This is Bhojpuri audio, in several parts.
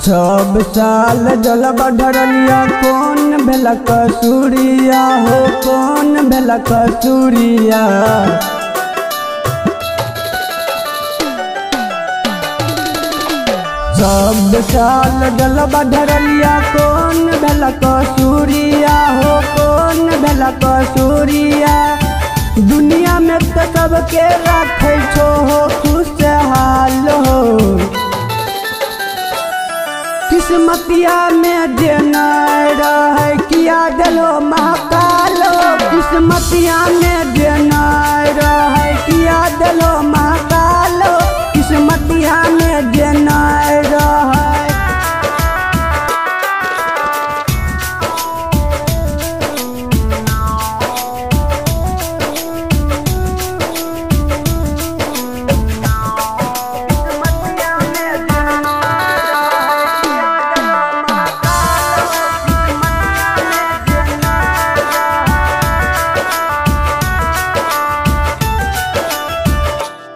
सब साल जलवा ढरलिया कौन भेला कसूरिया हो, कौन भेला कसूरिया। सब साल जलवा ढरलिया कौन भेला कसूरिया हो, कौन भेला कसूरिया। दुनिया में तो सबके रखे छो हो खुशहाल हो, किस्मतिया में देना रहे किया दिलो महाकाल हो, किस्मतिया में देना रहे किया दिलो महाकाल हो, किस्मतिया में देना रहे।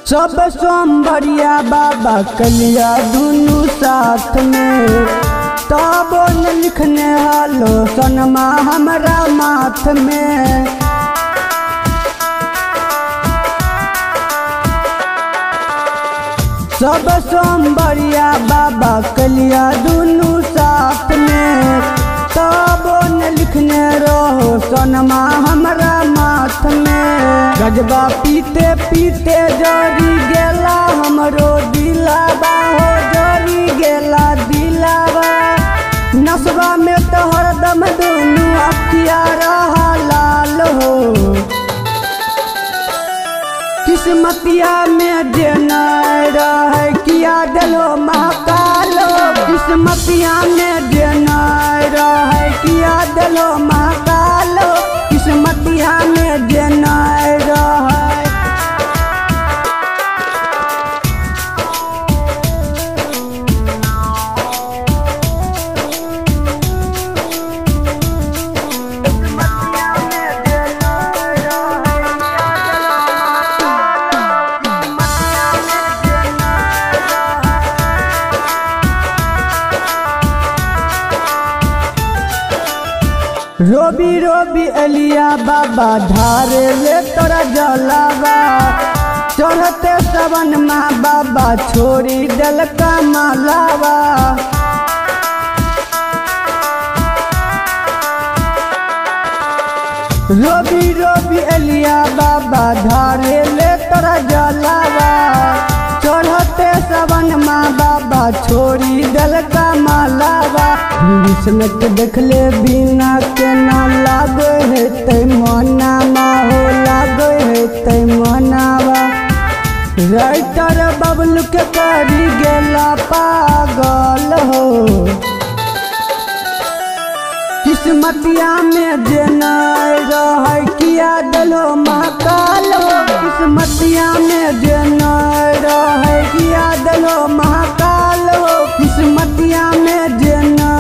सब सोमवरिया बाबा कलिया दुनू साथ में, तब न लिखने हालो सनमा हमरा माथ में। सब सोमवरिया बाबा कलिया दुनू साथ में, तब न लिखने रहो सनमा हमरा माथ में। गजबा पीते पीते जरी गेला हमरो दिलावा हो, जरी गेला दिलावा। नसवा में तो हरदम दोनों अखिया रहा लाल हो, किस्मतिया में देना रहे किया दिलो महाकाल हो, किस्मतिया में देना रहे किया दिलो महाकाल हो, किस्मतिया में देना रहे। रोबी रोबी एलिया बाबा धारे ले तोरा जलावा, चढ़ते सवन माँ बाबा छोड़ी दल का मालावा। रोबी रोबी एलिया बाबा धारे ले तोरा जलावा, चढ़ते सवन माँ बाबा छोड़ी दल का मालावा। विष्णु देखले बिना के ना लागे है तै मनावा हो, लागे है तै मनावा। राइटर बबलू के करी गेला पागल हो, किस्मतिया में देना रहे किया दिलो महाकाल हो, किस्मतिया में देना रहे किया दिलो महाकाल हो, किस्मतिया में देना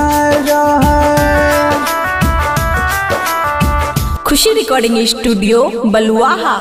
रहे। खुशी रिकॉर्डिंग स्टूडियो बलुआहा।